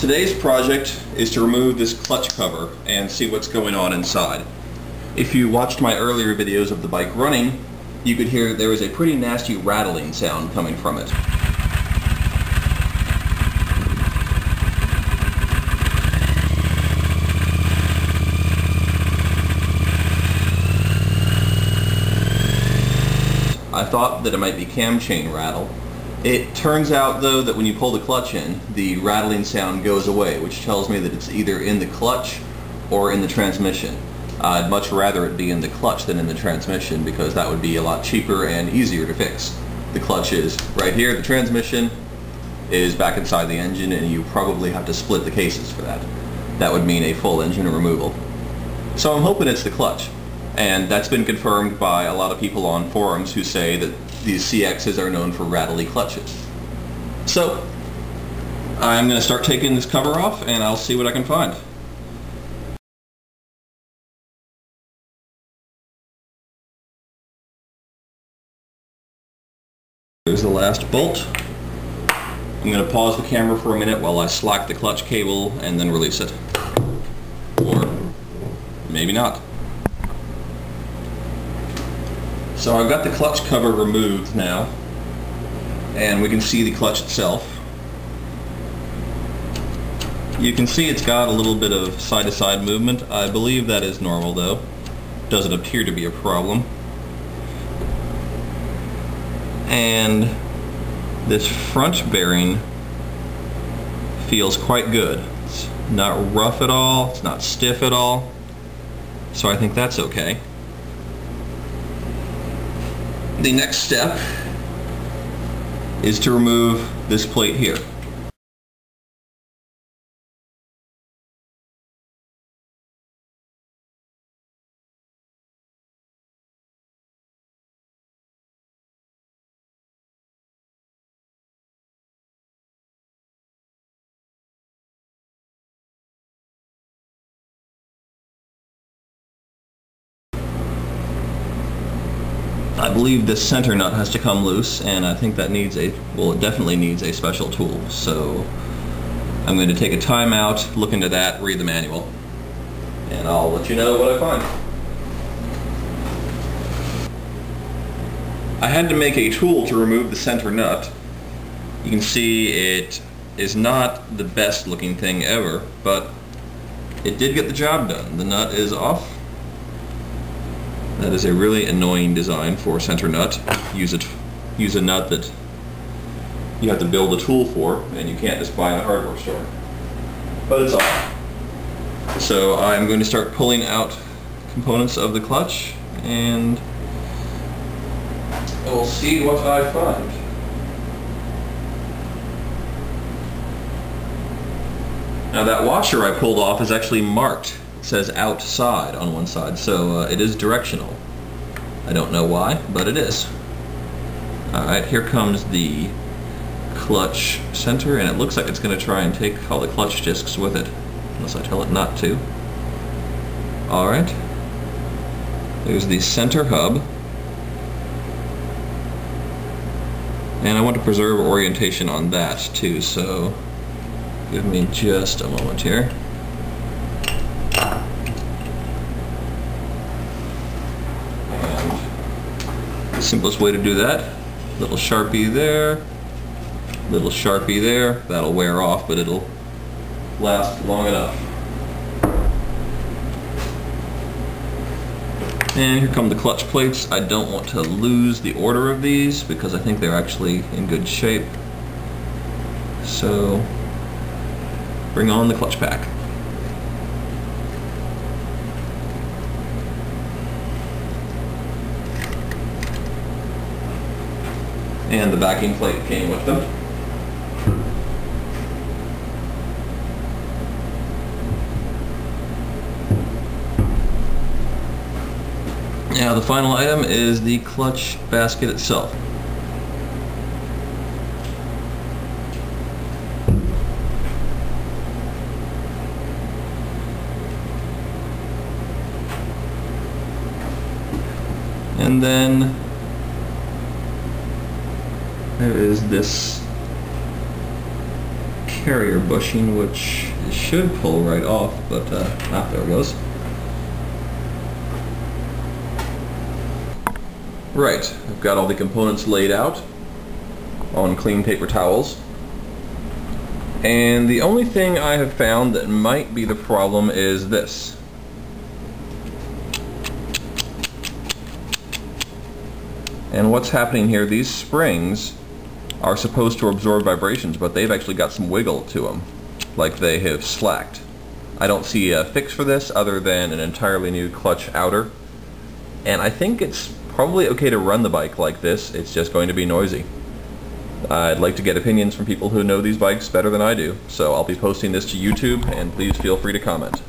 Today's project is to remove this clutch cover and see what's going on inside. If you watched my earlier videos of the bike running, you could hear there was a pretty nasty rattling sound coming from it. I thought that it might be cam chain rattle. It turns out though that when you pull the clutch in, the rattling sound goes away, which tells me that it's either in the clutch or in the transmission. I'd much rather it be in the clutch than in the transmission because that would be a lot cheaper and easier to fix. The clutch is right here, the transmission is back inside the engine, and you probably have to split the cases for that. That would mean a full engine removal. So I'm hoping it's the clutch. And that's been confirmed by a lot of people on forums who say that these CXs are known for rattly clutches. So, I'm going to start taking this cover off and I'll see what I can find. There's the last bolt. I'm going to pause the camera for a minute while I slack the clutch cable and then release it. Or maybe not. So I've got the clutch cover removed now, and we can see the clutch itself. You can see it's got a little bit of side-to-side movement. I believe that is normal though. Doesn't appear to be a problem. And this front bearing feels quite good. It's not rough at all, it's not stiff at all, so I think that's okay. The next step is to remove this plate here. I believe this center nut has to come loose, and I think that needs it definitely needs a special tool. So I'm going to take a time out, look into that, read the manual, and I'll let you know what I find. I had to make a tool to remove the center nut. You can see it is not the best looking thing ever, but it did get the job done. The nut is off. That is a really annoying design for a center nut. Use a nut that you have to build a tool for, and you can't just buy in a hardware store. But it's off. So I'm going to start pulling out components of the clutch, and we'll see what I find. Now that washer I pulled off is actually marked. It says outside on one side, so it is directional. I don't know why, but it is. Alright, here comes the clutch center, and it looks like it's going to try and take all the clutch discs with it, unless I tell it not to. Alright, there's the center hub, and I want to preserve orientation on that too, so give me just a moment here. The simplest way to do that, little Sharpie there, little Sharpie there. That'll wear off, but it'll last long enough. And here come the clutch plates. I don't want to lose the order of these because I think they're actually in good shape. So bring on the clutch pack. And the backing plate came with them. Now the final item is the clutch basket itself. And then there is this carrier bushing, which it should pull right off, but there it goes. Right, I've got all the components laid out on clean paper towels. And the only thing I have found that might be the problem is this. And what's happening here, these springs are supposed to absorb vibrations, but they've actually got some wiggle to them, like they have slacked. I don't see a fix for this other than an entirely new clutch outer. And I think it's probably okay to run the bike like this, it's just going to be noisy. I'd like to get opinions from people who know these bikes better than I do, so I'll be posting this to YouTube, and please feel free to comment.